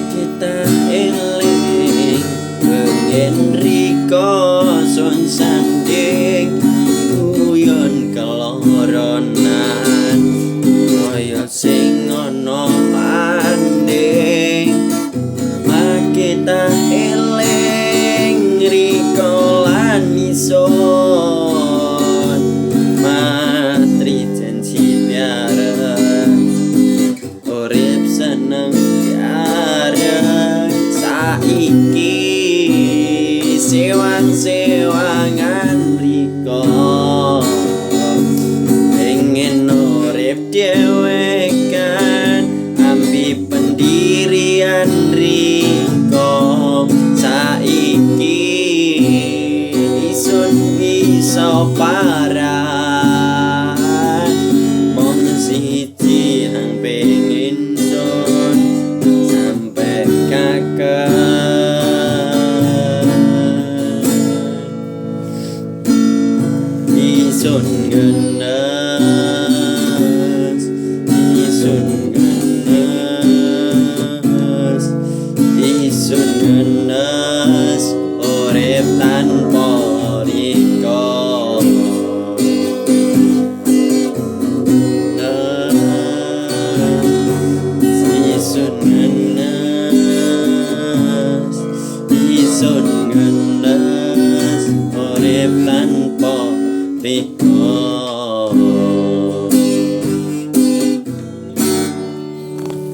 Kita eleng Pengen Riko son sanding Guyon keloronan koyo seng ono manding Mageh eleng Riko lan Isun Matri janji bareng Urip seneng bareng Saiki sewangan Riko Pengen urip dewekan ambi pendirian Riko Saiki Isun biso paran Mung siji nang pengen sun sampekaken Isun ngenes Isun ngenes Isun ngenes Urip tanpo Riko Isun ngenes Isun ngenes Urip tanpo Riko